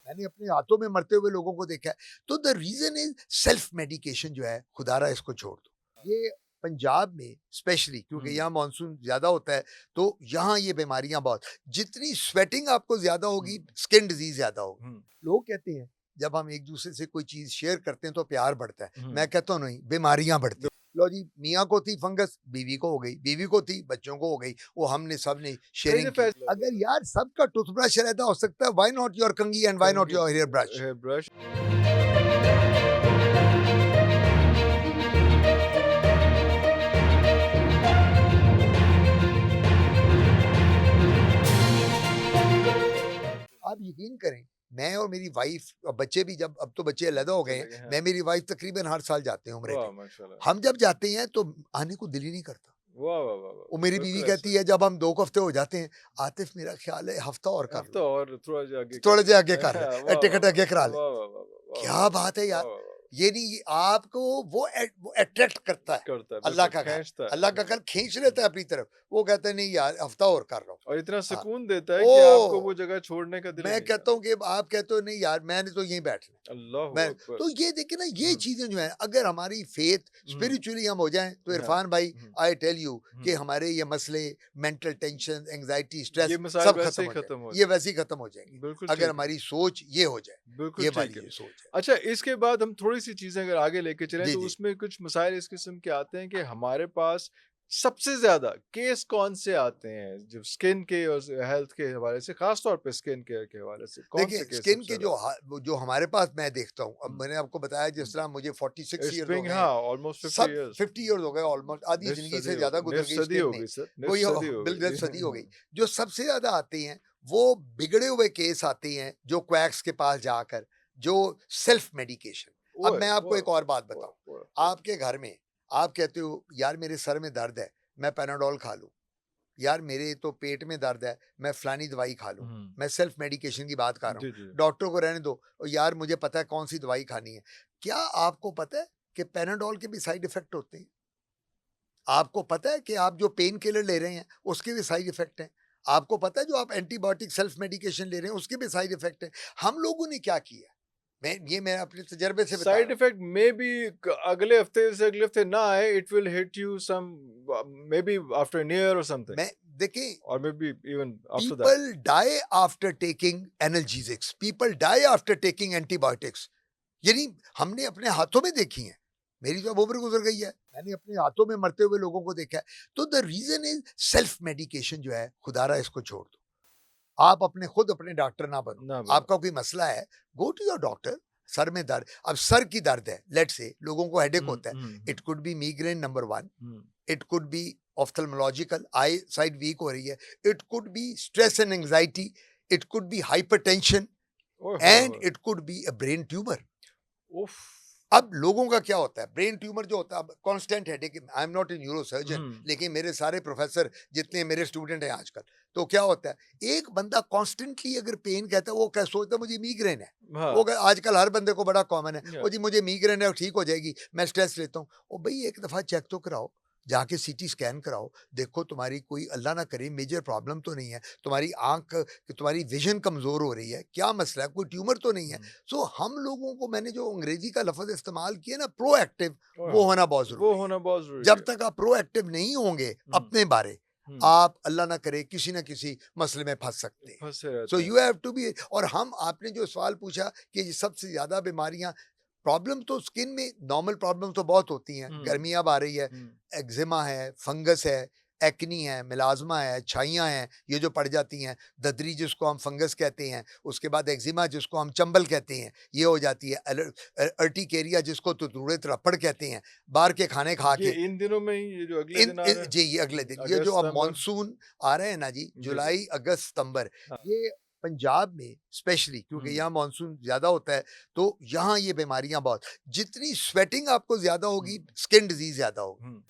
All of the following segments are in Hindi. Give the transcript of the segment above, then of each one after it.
मैंने अपने हाथों में मरते हुए लोगों को देखा है। तो the reason is self medication जो है, खुदारा इसको छोड़ दो। ये पंजाब में स्पेशली क्योंकि यहाँ मानसून ज्यादा होता है, तो यहाँ ये बीमारियां बहुत, जितनी स्वेटिंग आपको ज्यादा होगी स्किन डिजीज ज्यादा होगी। लोग कहते हैं जब हम एक दूसरे से कोई चीज शेयर करते हैं तो प्यार बढ़ता है। मैं कहता हूँ नहीं, बीमारियां बढ़ती हैं। लो जी, मियाँ को थी फंगस, बीवी को हो गई, बीवी को थी, बच्चों को हो गई, वो हमने सबने शेयरिंग की। अगर यार सबका टूथब्रश रहता हो सकता है, व्हाई नॉट योर कंघी and why not your hair brush. आप यकीन करें, मैं और मेरी वाइफ और बच्चे भी, जब अब तो बच्चे अलग हो गए हैं, मैं मेरी वाइफ तकरीबन हर साल जाते हैं उम्रे पे। हम जब जाते हैं तो आने को दिल ही नहीं करता। वो मेरी बीवी कहती है जब हम 2 हफ्ते हो जाते हैं, आतिफ मेरा ख्याल है हफ्ता और कर लो, और थोड़ा जा आगे कर ले, टिकट आगे करा ले। क्या बात है यार, ये नहीं, आपको वो अट्रैक्ट करता है अल्लाह का घर, अल्लाह का घर खींच लेता है अपनी तरफ। वो कहते हैं नहीं यार हफ्ता और कर लो, और इतना सुकून देता है कि आपको वो जगह छोड़ने का दिल मैं कहता हूँ कि आप कहते हो नहीं यार मैंने तो यहीं बैठना। मैं तो ये देखिए ना, ये चीजें जो है अगर हमारी फेथ स्पिरिचुअली हम हो जाएं तो इरफान भाई, आई टेल यू कि हमारे ये मसले, मेंटल टेंशन, एंजाइटी, स्ट्रेस सब खत्म हो जाए, ये वैसे ही खत्म हो जाएंगे अगर हमारी सोच ये हो जाए, ये वाली ये सोच है। अच्छा, इसके बाद हम थोड़ी सी चीजें अगर आगे लेके चलें तो उसमें कुछ मसाइल इस किस्म के आते हैं कि हमारे पास सबसे ज्यादा केस कौन से आते हैं जो स्किन के और हेल्थ के हवाले से, खास तौर पे स्किन केयर के हवाले से कौन से केस? स्किन के जो हमारे पास मैं देखता हूँ, अब मैंने आपको बताया जिस तरह मुझे 46 इयर्स हो गए, ऑलमोस्ट 50 इयर्स हो गए, ऑलमोस्ट आधी जिंदगी से ज्यादा गुजर गई स्किन में, कोई बिल्कुल सदी हो गई। जो सबसे ज्यादा आते हैं वो बिगड़े हुए केस आते हैं, जो क्वैक्स के पास जाकर, जो सेल्फ मेडिकेशन। अब मैं आपको एक और बात बताऊं, आपके घर में आप कहते हो यार मेरे सर में दर्द है, मैं पैनाडोल खा लूं, यार मेरे तो पेट में दर्द है, मैं फलानी दवाई खा लूं, मैं सेल्फ मेडिकेशन की बात कर रहा हूँ, डॉक्टर को रहने दो, और यार मुझे पता है कौन सी दवाई खानी है। क्या आपको पता है कि पैनाडोल के भी साइड इफेक्ट होते हैं? आपको पता है कि आप जो पेन किलर ले रहे हैं उसके भी साइड इफेक्ट हैं? आपको पता है जो आप एंटीबायोटिक सेल्फ मेडिकेशन ले रहे हैं उसके भी साइड इफेक्ट हैं? हम लोगों ने क्या किया, मैं अपने तजर्बे से बता रहा हूं। साइड इफेक्ट मे बी अगले हफ्ते से अगले हफ्ते ना आए, it will hit you some maybe after an year और समथिंग। मैं देखिए, और maybe even after that, people die after taking analgesics, people die after taking antibiotics. यानी हमने अपने हाथों में देखी है, मेरी तो अब उम्र गुजर गई है, मैंने अपने हाथों में मरते हुए लोगों को देखा है। तो the reason is self medication जो है, खुदारा इसको छोड़ दो। आप अपने खुद अपने डॉक्टर ना बनो। आपका कोई मसला है, गो टू योर डॉक्टर। सर में दर्द, अब सर की दर्द है, लेट से लोगों को हेडेक होता है, it could be migraine number 1, it could be ophthalmological, eye side weak हो रही है, it could be stress and anxiety, it could be hypertension, and it could be a brain tumour. अब लोगों का क्या होता है, ब्रेन ट्यूमर जो होता है, अब constant headache, I am not a neuro surgeon, लेकिन मेरे सारे प्रोफेसर जितने मेरे स्टूडेंट हैं आजकल, तो क्या होता है, एक बंदा कांस्टेंटली अगर पेन कहता है, वो क्या सोचता है मुझे मीग्रेन है, वो आजकल हर बंदे को बड़ा कॉमन है, वो जी मुझे मीग्रेन है, ठीक हो जाएगी, मैं स्ट्रेस लेता हूँ। ओ भाई एक दफा चेक तो कराओ, जाके सीटी स्कैन कराओ, देखो तुम्हारी कोई अल्लाह ना करे मेजर प्रॉब्लम तो नहीं है, तुम्हारी आंख, तुम्हारी विजन कमजोर हो रही है, क्या मसला है, कोई ट्यूमर तो नहीं है। सो हम लोगों को, मैंने जो अंग्रेजी का लफ्ज इस्तेमाल किया ना, प्रोएक्टिव, वो होना बहुत जरूरी है। जब तक आप प्रोएक्टिव नहीं होंगे अपने बारे, आप अल्लाह ना करे किसी ना किसी मसले में फंस सकते हैं। So you have to be, और हम, आपने जो सवाल पूछा कि सबसे ज्यादा बीमारियां, प्रॉब्लम तो स्किन में नॉर्मल प्रॉब्लम तो बहुत होती हैं, गर्मी अब आ रही है, एक्जिमा है, फंगस है, एक्नी है, मिलाजमा है, छाइयाँ हैं, ये जो पड़ जाती हैं, ददरी जिसको हम फंगस कहते हैं, उसके बाद एक्जिमा जिसको हम चंबल कहते हैं, ये हो जाती है, अर्टिकेरिया जिसको तुतुड़े रपड़ कहते हैं, बाहर के खाने खा के। इन दिनों में ही ये जो अगले दिन आ रहे हैं, जी ये अगले दिन, ये जो अब मानसून आ रहे हैं ना जी, जुलाई अगस्त सितंबर, ये पंजाब में स्पेशली क्योंकि यहाँ मानसून ज्यादा होता है, तो यहाँ ये बीमारियां बहुत, जितनी स्वेटिंग आपको ज्यादा होगी स्किन डिजीज ज्यादा होगी।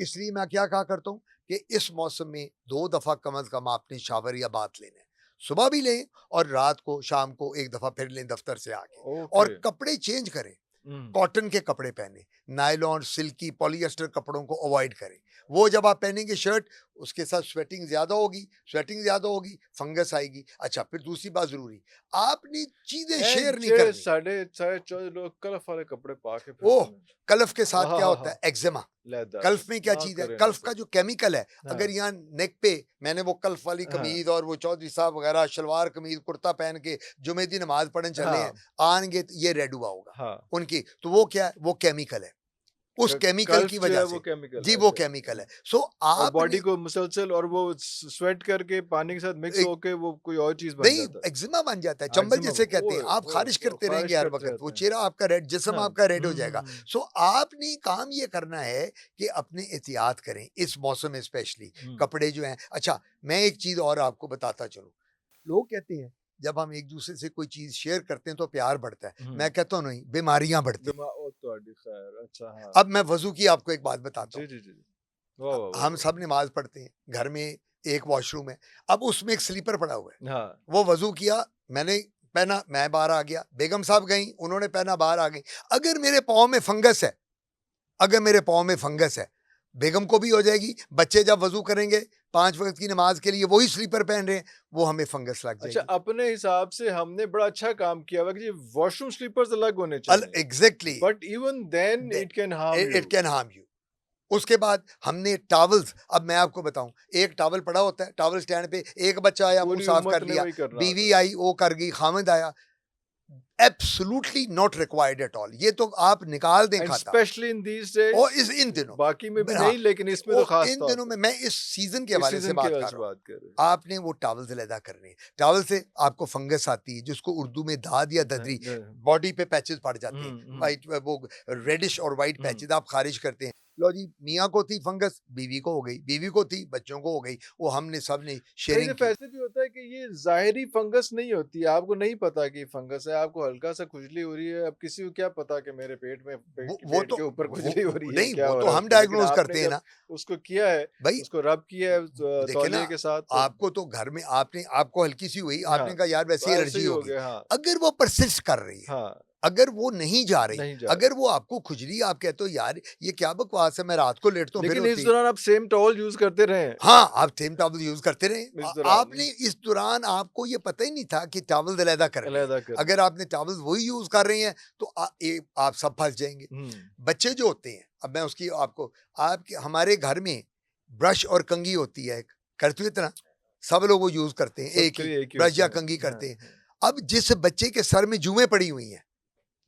इसलिए मैं क्या कहा करता हूँ कि इस मौसम में 2 दफा कम अज कम आपने शावर या बात लेने, सुबह भी लें और रात को शाम को एक दफा फिर लें दफ्तर से आके, और कपड़े चेंज करें, कॉटन के कपड़े पहने, नायलॉन, सिल्की, पॉलिएस्टर कपड़ों को अवॉइड करें। वो जब आप पहनेंगे शर्ट, उसके साथ स्वेटिंग ज्यादा होगी, फंगस आएगी। अच्छा, फिर दूसरी बात जरूरी, आपने चीजें शेयर नहीं करनी। साढ़े साढ़े 14 लोग कलफ वाले कपड़े पा के ओह, फिरते हैं। कल्फ के साथ क्या हाँ, होता है? एक्जिमा। लेदर। कल्फ में क्या हाँ, चीज है? करे ना कल्फ का फिर। जो केमिकल है, हाँ, अगर यहाँ नेक पे मैंने वो कल्फ वाली हाँ, कमीज और वो चौधरी साहब वगैरह शलवार कमीज कुर्ता पहन के जुमे दी नमाज पढ़ने चले हैं, हाँ, आएंगे तो ये रेड हुआ होगा हाँ। उनकी। तो वो क्या है? वो केमिकल है, उस केमिकल कल्फ की जो है वजह वो से। केमिकल जी, है, वो अच्छा। केमिकल है। सो और आपने बॉडी को मुसलसल और वो स्वेट करके पानी के साथ मिक्स एक- होके वो कोई और चीज बन नहीं, जाता एक्जिमा बन जाता है, है। चंबल एक्जिमा, जिसे कहते हैं। ओए आप ओए खारिश ओए, करते रहेंगे खारिश हर करते वक्त, वो रहते हैं। चेहरा आपका रेड, जिस्म हाँ, आपका रेड हो जाएगा। हम्म, सो आपने काम ये करना है कि अपने एहतियात करें इस मौसम में स्पेशली। हम्म, कपड़े जो हैं, अच्छा मैं एक चीज और आपको बताता चलूं। लोग कहते हैं जब हम एक दूसरे से कोई चीज शेयर करते हैं तो प्यार बढ़ता है। हम्म। मैं कहता हूँ नहीं, बीमारियां बढ़ती हैं। दिमाग ओ तो खैर, अच्छा, हाँ। अब मैं वजू की आपको एक बात बताता जी, हूँ। जी, जी। वाह, वाह, वाह, हम वाह। सब नमाज पढ़ते हैं, घर में एक वॉशरूम है, अब उसमें एक स्लीपर पड़ा हुआ है। हाँ, वो वजू किया, मैंने पहना, मैं बाहर आ गया, बेगम साहब गई, उन्होंने पहना, बाहर आ गई। अगर मेरे पाँव में फंगस है, अगर मेरे पाँव में फंगस है, बेगम को भी हो जाएगी। बच्चे जब वजू करेंगे 5 वक्त की नमाज के लिए वही स्लीपर पहन रहे हैं, वो हमें फंगस लग अच्छा, जाएगी। अपने हिसाब से हमने बड़ा अच्छा काम किया हुआ कि ये वॉशरूम स्लीपर्स अलग होने चाहिए, exactly, but even then it can harm it you. Can harm you. उसके बाद हमने टॉवल्स, अब मैं आपको बताऊं, एक टॉवल पड़ा होता है टॉवल स्टैंड पे, एक बच्चा आया मुंह पूरी साफ कर उम्मत ने लिया, वही करना बीवी होता आई वो कर गई, खामद आया। Absolutely not required at all, ये तो आप निकाल दें है, एंड खाता। स्पेशली इन दीज और डेज। इस इन दिनों, बाकी में भी हाँ, नहीं, लेकिन इसमें वो तो खास इन तौर दिनों पे में मैं इस सीजन के इस हवाले से सीजन की बात वजह कर से रहा हूँ। बात कर रहे आपने वो टॉवल से लैदा करनी है, टॉवल से आपको फंगस आती है जिसको उर्दू में दाद या ददरी, हैं। बॉडी पे पैचेस पड़ जाते हैं, हम्म, वाइट, वो रेडिश और वाइट हम्म। पैचेस आप खारिज करते हैं। लो जी, मियाँ को थी फंगस, बीवी को हो गई, बीवी को थी, बच्चों को हो गई, वो हमने सब ने कई शेयरिंग दफा की। ऐसे भी होता है कि ये जाहिरी फंगस नहीं होती, आपको नहीं पता कि फंगस है, आपको हल्का सा खुजली हो रही है, अब किसी को क्या पता कि मेरे पेट में वो पेट तो के ऊपर खुजली हो रही है, नहीं, क्या वो हो तो रहा है हम उसको, लेकिन डायग्नोज आपने करते हैं जब ना उसको किया है, भाई। उसको रब किया है देखे ना, तौलिए के साथ, तो आपको तो घर में आपने, आपको हल्की सी हुई, हाँ, आपने कहा यार वैसे तो ही ऐसे एलर्जी ही हो होगी। गया। हाँ, अगर वो परसिस्ट कर रही है, हाँ, अगर वो नहीं जा रही, नहीं जा अगर रही। वो आपको खुजली, आप कहते हो यार ये क्या बकवास है, मैं रात को लेटता हूँ फिर लेकिन इस होती। दौरान आप सेम टॉवल यूज करते रहे हाँ, आप सेम टॉवल यूज करते रहे। इस दौरान, आपने इस दौरान आपको ये पता ही नहीं था कि टॉवल अलहदा करनी है। अलहदा करना। अगर आपने टॉवल वही यूज कर रहे हैं तो आप सब फंस जाएंगे। बच्चे जो होते हैं, अब मैं उसकी आपको, आपके हमारे घर में ब्रश और कंघी होती है, करते हो इतना, सब लोग वो यूज करते हैं, एक सबके ही लिए एक ही ब्रश होता या है। कंघी हाँ, करते हैं। हाँ। अब जिस बच्चे के सर में जुएं पड़ी हुई हैं,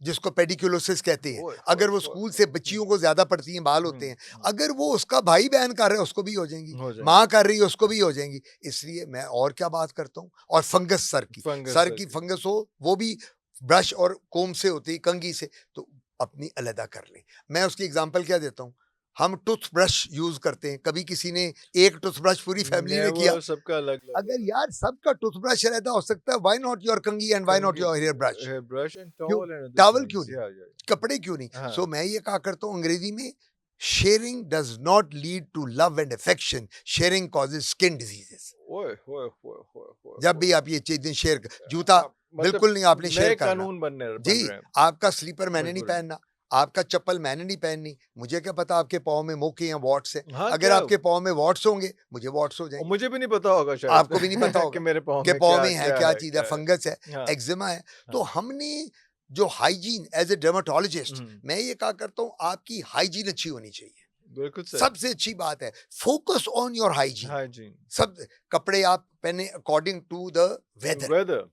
जिसको पेडिकुलोसिस कहते हैं, ओए, अगर ओए, वो ओए, स्कूल ओए। से बच्चियों को ज्यादा पड़ती हैं, बाल होते हैं, अगर वो उसका भाई बहन कर रहे हैं उसको भी हो जाएंगी, हो जाएंगे। माँ कर रही है उसको भी हो जाएंगी। इसलिए मैं और क्या बात करता हूँ, और फंगस सर की, फंगस सर सर की की। फंगस हो वो भी ब्रश और कोम से होती है, कंघी से, तो अपनी अलहदा कर लें। मैं उसकी एग्जांपल क्या देता हूँ, हम टूथब्रश यूज करते हैं, कभी किसी ने एक टूथब्रश पूरी फैमिली ने किया। नेवर, सबका अलग-अलग अगर होता है। यार सबका टूथब्रश रहता हो सकता है, व्हाई नॉट योर कंघी एंड व्हाई नॉट कंघी, your hair brush, hair brush and क्यों टॉवल एंड अदर टॉवल क्यों थिंग्स। नहीं, या, या। कपड़े क्यों नहीं। हाँ। सो मैं ये कहा करता हूँ अंग्रेजी में, sharing does not lead to love and affection, sharing causes skin diseases. ओए, ओए, ओए, ओए, ओए, जब भी ओए। आप ये चीजें शेयर, जूता मतलब बिल्कुल नहीं आपने शेयर नए करना कानून बन जी। रहे हैं, आपका स्लीपर मैंने नहीं मजबूरन। पहनना, आपका चप्पल मैंने नहीं पहननी, मुझे क्या पता आपके पाँव में मोके या वॉट्स है। हाँ, अगर क्या आपके पाँव में वॉट्स होंगे, मुझे वॉट्स हो और जाएंगे, मुझे भी नहीं पता होगा शायद आपको भी नहीं पता कि होगा मेरे पाँव कि में पाँव क्या में है क्या क्या है, चीज है, क्या है। फंगस है, हाँ, एक्जिमा है। तो हाँ। हमने जो हाइजीन, एज ए डर्माटोलॉजिस्ट हम्म, मैं ये कहा करता हूँ, आपकी हाइजीन अच्छी होनी चाहिए। बिल्कुल सही। सबसे अच्छी बात है, focus on your hygiene. Hygiene, सब कपड़े आप पहने according to the weather, weather.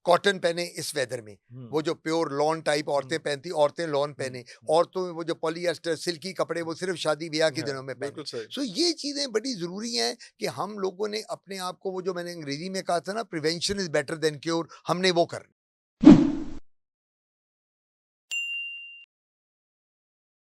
Cotton पहने इस वेदर में, वो जो प्योर लॉन टाइप औरतें पहनती, औरतें लॉन पहने, औरतों में वो जो पॉलिएस्टर सिल्की कपड़े वो सिर्फ शादी ब्याह के दिनों में पहने। बिल्कुल सही। सो ये चीजें बड़ी जरूरी हैं कि हम लोगों ने अपने आप को, वो जो मैंने अंग्रेजी में कहा था ना, prevention is better than cure, हमने वो करना है।